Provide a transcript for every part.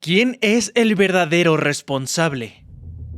¿Quién es el verdadero responsable?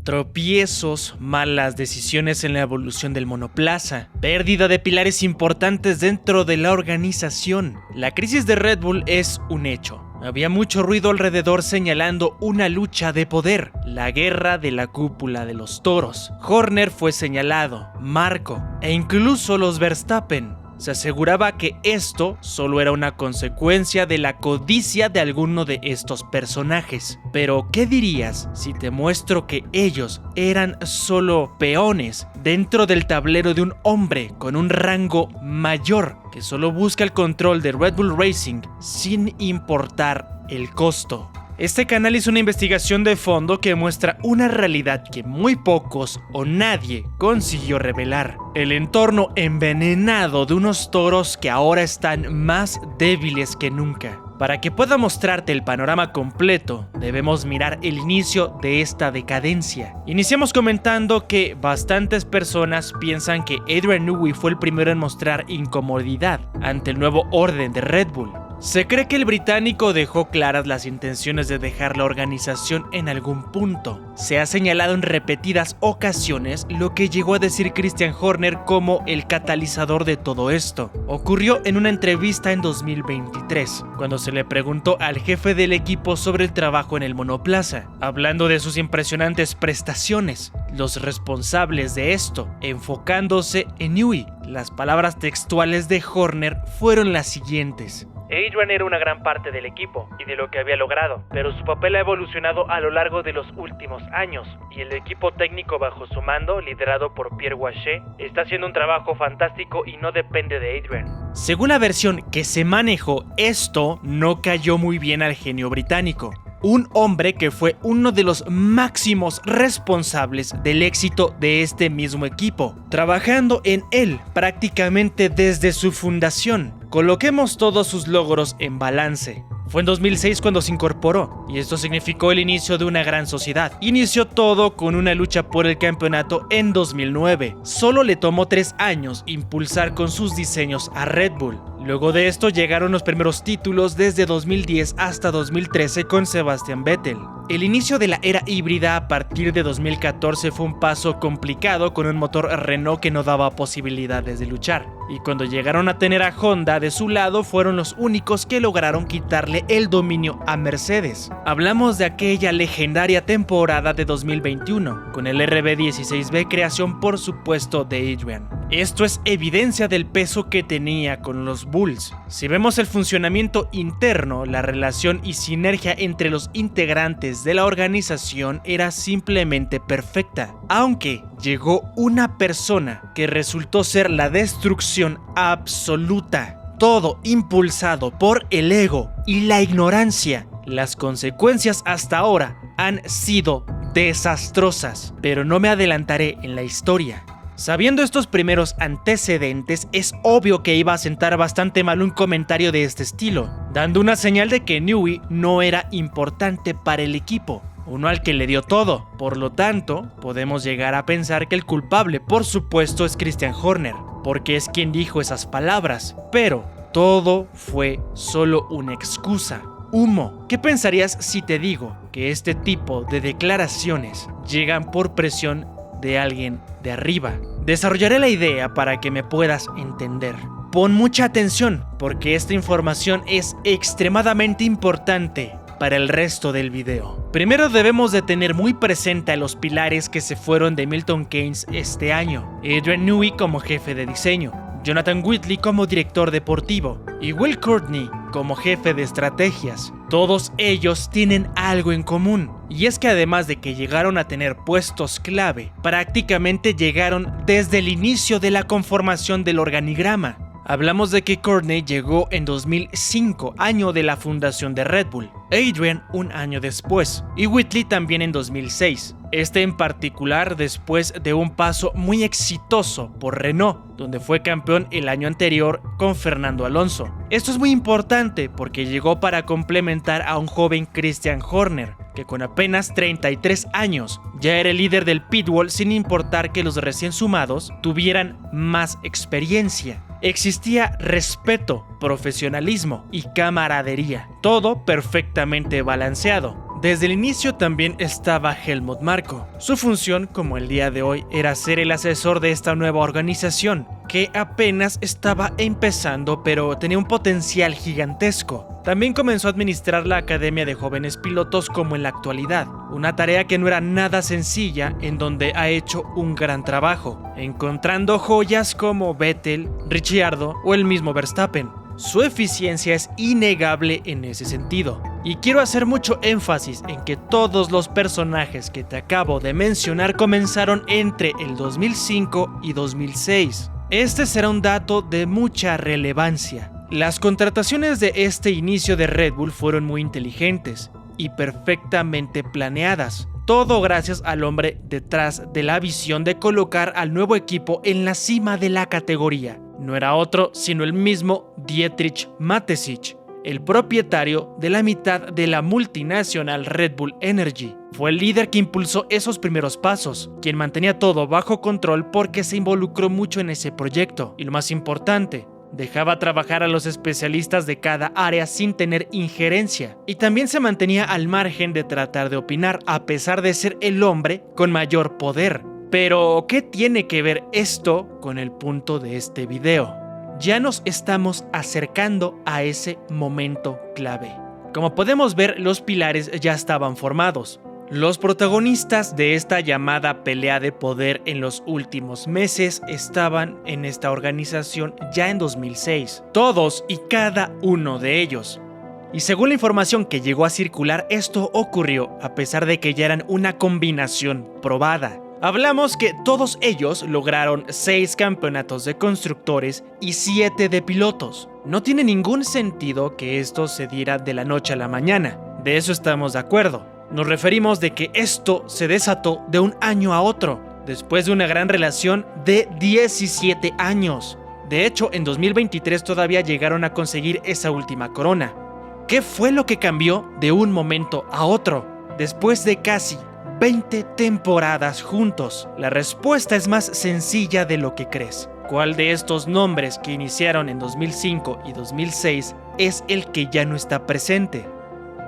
Tropiezos, malas decisiones en la evolución del monoplaza, pérdida de pilares importantes dentro de la organización. La crisis de Red Bull es un hecho. Había mucho ruido alrededor señalando una lucha de poder, la guerra de la cúpula de los toros. Horner fue señalado, Marco e incluso los Verstappen. Se aseguraba que esto solo era una consecuencia de la codicia de alguno de estos personajes. Pero, ¿qué dirías si te muestro que ellos eran solo peones dentro del tablero de un hombre con un rango mayor que solo busca el control de Red Bull Racing sin importar el costo? Este canal hizo una investigación de fondo que muestra una realidad que muy pocos o nadie consiguió revelar. El entorno envenenado de unos toros que ahora están más débiles que nunca. Para que pueda mostrarte el panorama completo, debemos mirar el inicio de esta decadencia. Iniciamos comentando que bastantes personas piensan que Adrian Newey fue el primero en mostrar incomodidad ante el nuevo orden de Red Bull. Se cree que el británico dejó claras las intenciones de dejar la organización en algún punto. Se ha señalado en repetidas ocasiones lo que llegó a decir Christian Horner como el catalizador de todo esto. Ocurrió en una entrevista en 2023, cuando se le preguntó al jefe del equipo sobre el trabajo en el monoplaza, hablando de sus impresionantes prestaciones, los responsables de esto, enfocándose en Newey. Las palabras textuales de Horner fueron las siguientes: Adrian era una gran parte del equipo y de lo que había logrado, pero su papel ha evolucionado a lo largo de los últimos años, y el equipo técnico bajo su mando, liderado por Pierre Waché, está haciendo un trabajo fantástico y no depende de Adrian. Según la versión que se manejó, esto no cayó muy bien al genio británico, un hombre que fue uno de los máximos responsables del éxito de este mismo equipo, trabajando en él prácticamente desde su fundación. Coloquemos todos sus logros en balance. Fue en 2006 cuando se incorporó, y esto significó el inicio de una gran sociedad. Inició todo con una lucha por el campeonato en 2009. Solo le tomó 3 años impulsar con sus diseños a Red Bull. Luego de esto llegaron los primeros títulos desde 2010 hasta 2013 con Sebastian Vettel. El inicio de la era híbrida a partir de 2014 fue un paso complicado con un motor Renault que no daba posibilidades de luchar. Y cuando llegaron a tener a Honda de su lado, fueron los únicos que lograron quitarle el dominio a Mercedes. Hablamos de aquella legendaria temporada de 2021, con el RB16B, creación por supuesto de Adrian. Esto es evidencia del peso que tenía con los Bulls. Si vemos el funcionamiento interno, la relación y sinergia entre los integrantes de la organización era simplemente perfecta. Aunque llegó una persona que resultó ser la destrucción absoluta. Todo impulsado por el ego y la ignorancia. Las consecuencias hasta ahora han sido desastrosas, pero no me adelantaré en la historia. Sabiendo estos primeros antecedentes, es obvio que iba a sentar bastante mal un comentario de este estilo, dando una señal de que Newey no era importante para el equipo, uno al que le dio todo. Por lo tanto, podemos llegar a pensar que el culpable, por supuesto, es Christian Horner, porque es quien dijo esas palabras, pero todo fue solo una excusa. Humo. ¿Qué pensarías si te digo que este tipo de declaraciones llegan por presión de alguien de arriba? Desarrollaré la idea para que me puedas entender. Pon mucha atención porque esta información es extremadamente importante para el resto del video. Primero debemos de tener muy presente a los pilares que se fueron de Milton Keynes este año. Adrian Newey como jefe de diseño, Jonathan Whitley como director deportivo y Will Courtney como jefe de estrategias. Todos ellos tienen algo en común, y es que además de que llegaron a tener puestos clave, prácticamente llegaron desde el inicio de la conformación del organigrama. Hablamos de que Courtney llegó en 2005, año de la fundación de Red Bull, Adrian un año después, y Whitley también en 2006. Este en particular después de un paso muy exitoso por Renault, donde fue campeón el año anterior con Fernando Alonso. Esto es muy importante porque llegó para complementar a un joven Christian Horner, que con apenas 33 años ya era el líder del pitwall sin importar que los recién sumados tuvieran más experiencia. Existía respeto, profesionalismo y camaradería, todo perfectamente balanceado. Desde el inicio también estaba Helmut Marko. Su función, como el día de hoy, era ser el asesor de esta nueva organización, que apenas estaba empezando pero tenía un potencial gigantesco. También comenzó a administrar la Academia de Jóvenes Pilotos como en la actualidad, una tarea que no era nada sencilla, en donde ha hecho un gran trabajo, encontrando joyas como Vettel, Ricciardo o el mismo Verstappen. Su eficiencia es innegable en ese sentido. Y quiero hacer mucho énfasis en que todos los personajes que te acabo de mencionar comenzaron entre el 2005 y 2006. Este será un dato de mucha relevancia. Las contrataciones de este inicio de Red Bull fueron muy inteligentes y perfectamente planeadas. Todo gracias al hombre detrás de la visión de colocar al nuevo equipo en la cima de la categoría. No era otro sino el mismo Dietrich Mateschitz, el propietario de la mitad de la multinacional Red Bull Energy. Fue el líder que impulsó esos primeros pasos, quien mantenía todo bajo control porque se involucró mucho en ese proyecto. Y lo más importante, dejaba trabajar a los especialistas de cada área sin tener injerencia. Y también se mantenía al margen de tratar de opinar, a pesar de ser el hombre con mayor poder. Pero, ¿qué tiene que ver esto con el punto de este video? Ya nos estamos acercando a ese momento clave. Como podemos ver, los pilares ya estaban formados. Los protagonistas de esta llamada pelea de poder en los últimos meses estaban en esta organización ya en 2006. Todos y cada uno de ellos. Y según la información que llegó a circular, esto ocurrió a pesar de que ya eran una combinación probada. Hablamos que todos ellos lograron 6 campeonatos de constructores y 7 de pilotos. No tiene ningún sentido que esto se diera de la noche a la mañana. De eso estamos de acuerdo. Nos referimos de que esto se desató de un año a otro, después de una gran relación de 17 años. De hecho, en 2023 todavía llegaron a conseguir esa última corona. ¿Qué fue lo que cambió de un momento a otro? Después de casi 20 temporadas juntos. La respuesta es más sencilla de lo que crees. ¿Cuál de estos nombres que iniciaron en 2005 y 2006 es el que ya no está presente?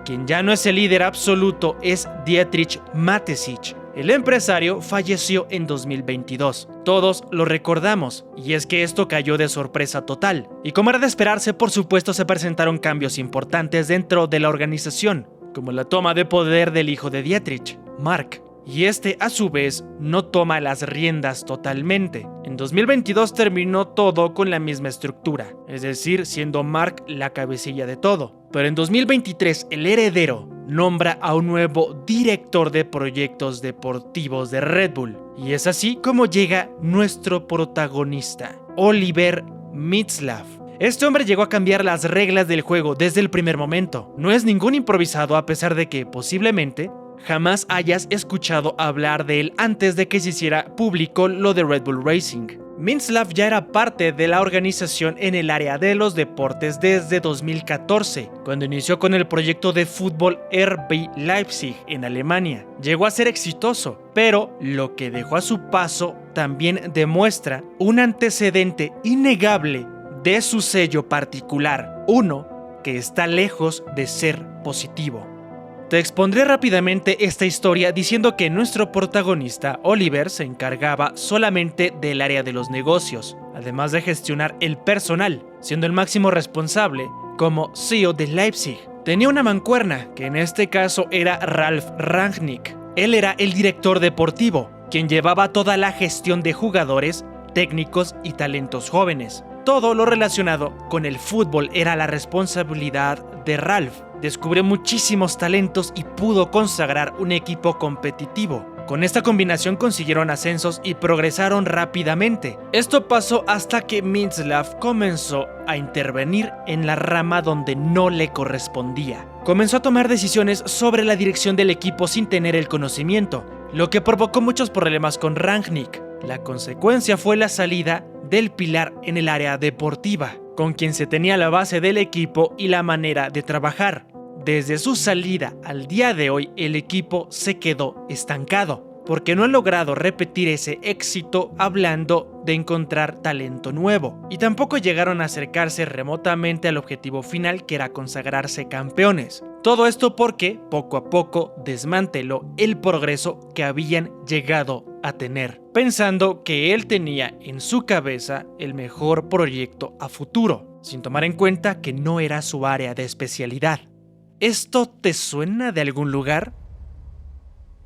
Quien ya no es el líder absoluto es Dietrich Mateschitz. El empresario falleció en 2022. Todos lo recordamos, y es que esto cayó de sorpresa total. Y como era de esperarse, por supuesto se presentaron cambios importantes dentro de la organización, como la toma de poder del hijo de Dietrich, Mark. Y este, a su vez, no toma las riendas totalmente. En 2022 terminó todo con la misma estructura, es decir, siendo Mark la cabecilla de todo. Pero en 2023, el heredero nombra a un nuevo director de proyectos deportivos de Red Bull. Y es así como llega nuestro protagonista, Oliver Mintzlaff. Este hombre llegó a cambiar las reglas del juego desde el primer momento. No es ningún improvisado, a pesar de que, posiblemente, jamás hayas escuchado hablar de él antes de que se hiciera público lo de Red Bull Racing. Mintzlaff ya era parte de la organización en el área de los deportes desde 2014, cuando inició con el proyecto de fútbol RB Leipzig en Alemania. Llegó a ser exitoso, pero lo que dejó a su paso también demuestra un antecedente innegable de su sello particular, uno que está lejos de ser positivo. Te expondré rápidamente esta historia diciendo que nuestro protagonista, Oliver, se encargaba solamente del área de los negocios, además de gestionar el personal, siendo el máximo responsable como CEO de Leipzig. Tenía una mancuerna, que en este caso era Ralf Rangnick. Él era el director deportivo, quien llevaba toda la gestión de jugadores, técnicos y talentos jóvenes. Todo lo relacionado con el fútbol era la responsabilidad de Ralf. Descubrió muchísimos talentos y pudo consagrar un equipo competitivo. Con esta combinación consiguieron ascensos y progresaron rápidamente. Esto pasó hasta que Mintzlaff comenzó a intervenir en la rama donde no le correspondía. Comenzó a tomar decisiones sobre la dirección del equipo sin tener el conocimiento, lo que provocó muchos problemas con Rangnick. La consecuencia fue la salida del pilar en el área deportiva, con quien se tenía la base del equipo y la manera de trabajar. Desde su salida al día de hoy, el equipo se quedó estancado, porque no han logrado repetir ese éxito hablando de encontrar talento nuevo, y tampoco llegaron a acercarse remotamente al objetivo final, que era consagrarse campeones. Todo esto porque, poco a poco, desmanteló el progreso que habían llegado a tener, pensando que él tenía en su cabeza el mejor proyecto a futuro, sin tomar en cuenta que no era su área de especialidad. ¿Esto te suena de algún lugar?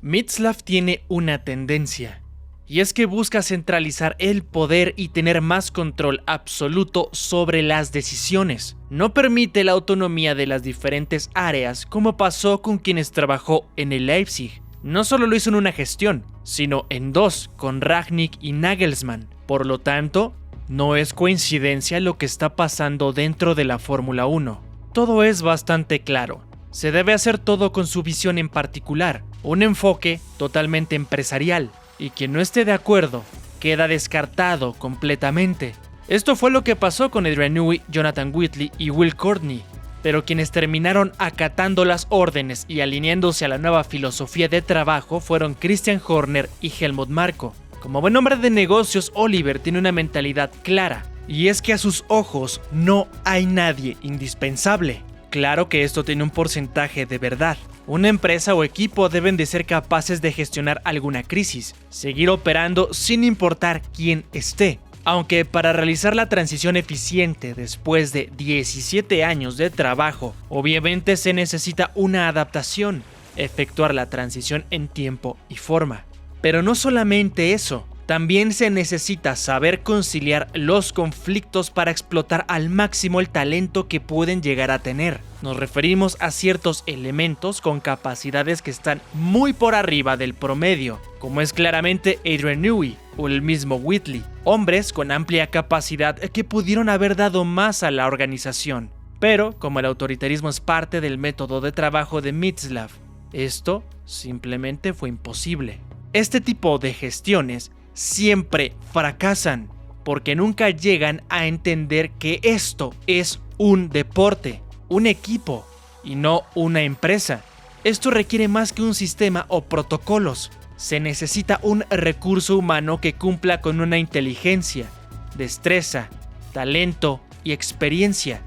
Mítslav tiene una tendencia, y es que busca centralizar el poder y tener más control absoluto sobre las decisiones. No permite la autonomía de las diferentes áreas, como pasó con quienes trabajó en el Leipzig. No solo lo hizo en una gestión, sino en dos, con Rangnick y Nagelsmann. Por lo tanto, no es coincidencia lo que está pasando dentro de la Fórmula 1. Todo es bastante claro. Se debe hacer todo con su visión en particular, un enfoque totalmente empresarial. Y quien no esté de acuerdo queda descartado completamente. Esto fue lo que pasó con Adrian Newey, Jonathan Whitley y Will Courtney, pero quienes terminaron acatando las órdenes y alineándose a la nueva filosofía de trabajo fueron Christian Horner y Helmut Marko. Como buen hombre de negocios, Oliver tiene una mentalidad clara, y es que a sus ojos no hay nadie indispensable. Claro que esto tiene un porcentaje de verdad. Una empresa o equipo deben de ser capaces de gestionar alguna crisis, seguir operando sin importar quién esté. Aunque para realizar la transición eficiente después de 17 años de trabajo, obviamente se necesita una adaptación, efectuar la transición en tiempo y forma. Pero no solamente eso, también se necesita saber conciliar los conflictos para explotar al máximo el talento que pueden llegar a tener. Nos referimos a ciertos elementos con capacidades que están muy por arriba del promedio, como es claramente Adrian Newey o el mismo Whitley, hombres con amplia capacidad que pudieron haber dado más a la organización. Pero, como el autoritarismo es parte del método de trabajo de Mítslav, esto simplemente fue imposible. Este tipo de gestiones siempre fracasan, porque nunca llegan a entender que esto es un deporte, un equipo y no una empresa. Esto requiere más que un sistema o protocolos. Se necesita un recurso humano que cumpla con una inteligencia, destreza, talento y experiencia.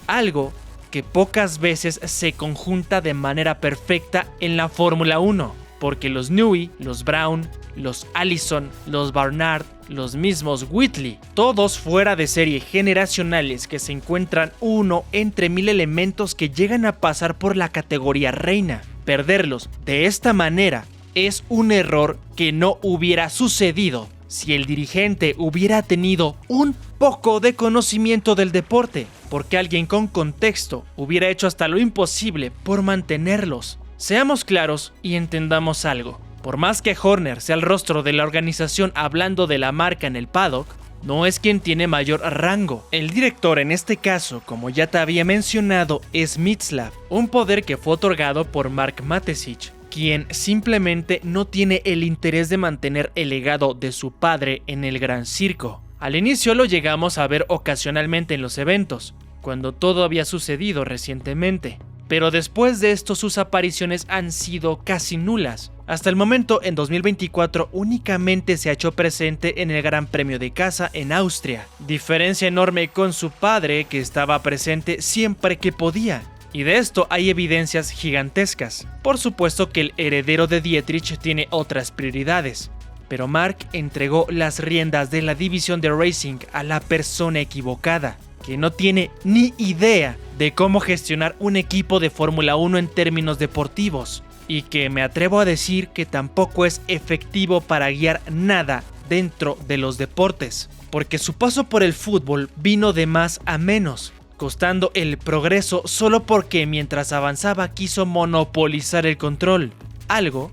Algo que pocas veces se conjunta de manera perfecta en la Fórmula 1. Porque los Newey, los Brown, los Allison, los Barnard, los mismos Whitley, todos fuera de serie generacionales que se encuentran uno entre 1000 elementos que llegan a pasar por la categoría reina. Perderlos de esta manera es un error que no hubiera sucedido si el dirigente hubiera tenido un poco de conocimiento del deporte, porque alguien con contexto hubiera hecho hasta lo imposible por mantenerlos. Seamos claros y entendamos algo. Por más que Horner sea el rostro de la organización hablando de la marca en el paddock, no es quien tiene mayor rango. El director en este caso, como ya te había mencionado, es Mítslav, un poder que fue otorgado por Mark Mateschitz, quien simplemente no tiene el interés de mantener el legado de su padre en el gran circo. Al inicio lo llegamos a ver ocasionalmente en los eventos, cuando todo había sucedido recientemente. Pero después de esto sus apariciones han sido casi nulas. Hasta el momento, en 2024, únicamente se ha hecho presente en el Gran Premio de Casa en Austria. Diferencia enorme con su padre, que estaba presente siempre que podía. Y de esto hay evidencias gigantescas. Por supuesto que el heredero de Dietrich tiene otras prioridades. Pero Mark entregó las riendas de la división de Racing a la persona equivocada, que no tiene ni idea de cómo gestionar un equipo de Fórmula 1 en términos deportivos, y que me atrevo a decir que tampoco es efectivo para guiar nada dentro de los deportes, porque su paso por el fútbol vino de más a menos, costando el progreso solo porque mientras avanzaba quiso monopolizar el control, algo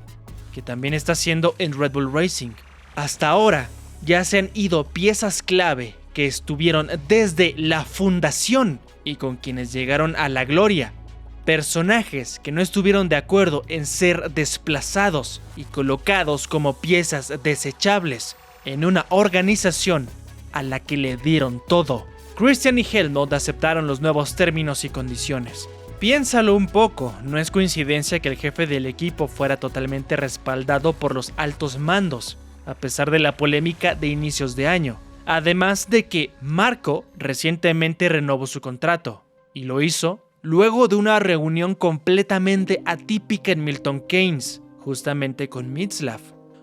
que también está haciendo en Red Bull Racing. Hasta ahora ya se han ido piezas clave que estuvieron desde la fundación y con quienes llegaron a la gloria. Personajes que no estuvieron de acuerdo en ser desplazados y colocados como piezas desechables en una organización a la que le dieron todo. Christian y Helmut aceptaron los nuevos términos y condiciones. Piénsalo un poco, no es coincidencia que el jefe del equipo fuera totalmente respaldado por los altos mandos, a pesar de la polémica de inicios de año. Además de que Marko recientemente renovó su contrato, y lo hizo luego de una reunión completamente atípica en Milton Keynes, justamente con Mítslav.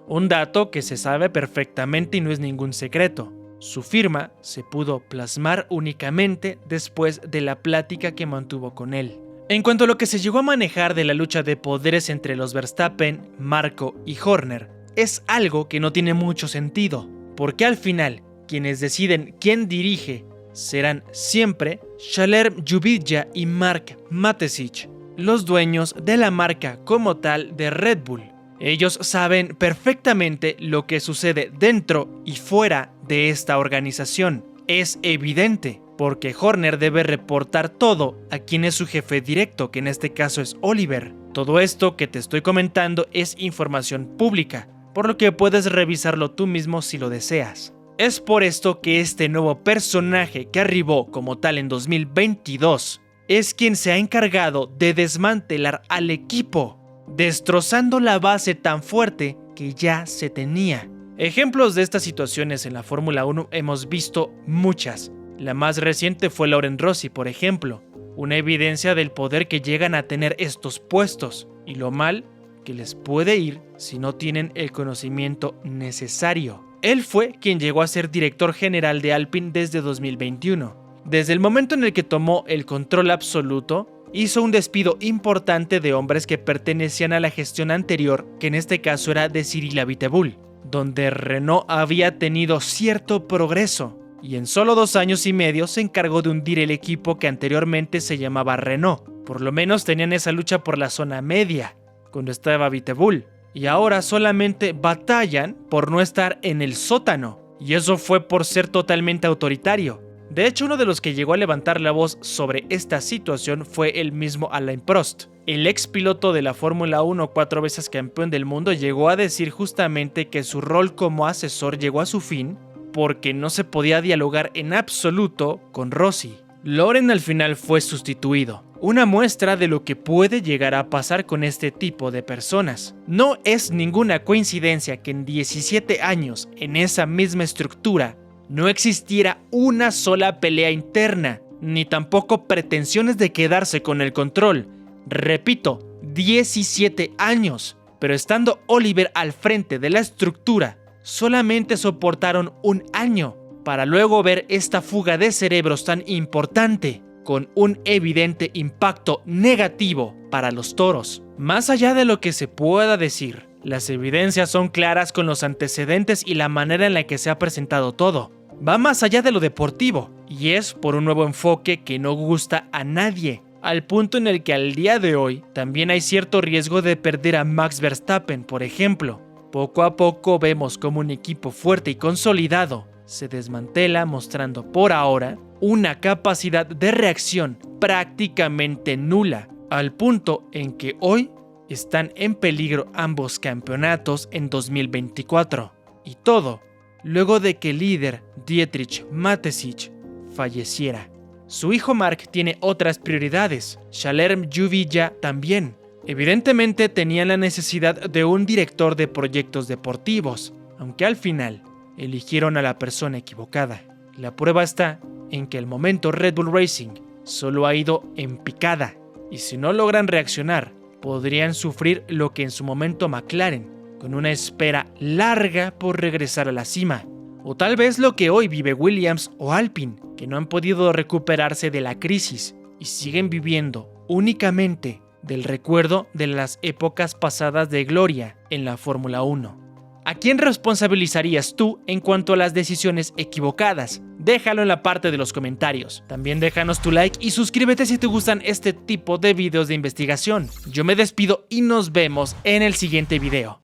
Un dato que se sabe perfectamente y no es ningún secreto. Su firma se pudo plasmar únicamente después de la plática que mantuvo con él. En cuanto a lo que se llegó a manejar de la lucha de poderes entre los Verstappen, Marko y Horner, es algo que no tiene mucho sentido, porque al final, quienes deciden quién dirige serán siempre Shaler Juvidja y Mark Mateschitz, los dueños de la marca como tal de Red Bull. Ellos saben perfectamente lo que sucede dentro y fuera de esta organización. Es evidente, porque Horner debe reportar todo a quien es su jefe directo, que en este caso es Oliver. Todo esto que te estoy comentando es información pública, por lo que puedes revisarlo tú mismo si lo deseas. Es por esto que este nuevo personaje que arribó como tal en 2022 es quien se ha encargado de desmantelar al equipo, destrozando la base tan fuerte que ya se tenía. Ejemplos de estas situaciones en la Fórmula 1 hemos visto muchas. La más reciente fue Loren Rossi, por ejemplo, una evidencia del poder que llegan a tener estos puestos y lo mal que les puede ir si no tienen el conocimiento necesario. Él fue quien llegó a ser director general de Alpine desde 2021. Desde el momento en el que tomó el control absoluto, hizo un despido importante de hombres que pertenecían a la gestión anterior, que en este caso era de Cyril Abiteboul, donde Renault había tenido cierto progreso, y en solo 2 años y medio se encargó de hundir el equipo que anteriormente se llamaba Renault. Por lo menos tenían esa lucha por la zona media, cuando estaba Abiteboul, y ahora solamente batallan por no estar en el sótano, y eso fue por ser totalmente autoritario. De hecho, uno de los que llegó a levantar la voz sobre esta situación fue el mismo Alain Prost. El ex piloto de la Fórmula 1, 4 veces campeón del mundo, llegó a decir justamente que su rol como asesor llegó a su fin porque no se podía dialogar en absoluto con Rossi. Loren al final fue sustituido. Una muestra de lo que puede llegar a pasar con este tipo de personas. No es ninguna coincidencia que en 17 años, en esa misma estructura, no existiera una sola pelea interna, ni tampoco pretensiones de quedarse con el control. Repito, 17 años, pero estando Oliver al frente de la estructura, solamente soportaron 1 año, para luego ver esta fuga de cerebros tan importante, con un evidente impacto negativo para los toros. Más allá de lo que se pueda decir, las evidencias son claras con los antecedentes y la manera en la que se ha presentado todo. Va más allá de lo deportivo, y es por un nuevo enfoque que no gusta a nadie, al punto en el que al día de hoy también hay cierto riesgo de perder a Max Verstappen, por ejemplo. Poco a poco vemos como un equipo fuerte y consolidado se desmantela, mostrando por ahora una capacidad de reacción prácticamente nula, al punto en que hoy están en peligro ambos campeonatos en 2024. Y todo luego de que el líder Dietrich Mateschitz falleciera. Su hijo Mark tiene otras prioridades, Shaler Juvidja también. Evidentemente tenían la necesidad de un director de proyectos deportivos, aunque al final eligieron a la persona equivocada. La prueba está en que el momento Red Bull Racing solo ha ido en picada, y si no logran reaccionar, podrían sufrir lo que en su momento McLaren, con una espera larga por regresar a la cima, o tal vez lo que hoy vive Williams o Alpine, que no han podido recuperarse de la crisis y siguen viviendo únicamente del recuerdo de las épocas pasadas de gloria en la Fórmula 1. ¿A quién responsabilizarías tú en cuanto a las decisiones equivocadas? Déjalo en la parte de los comentarios. También déjanos tu like y suscríbete si te gustan este tipo de videos de investigación. Yo me despido y nos vemos en el siguiente video.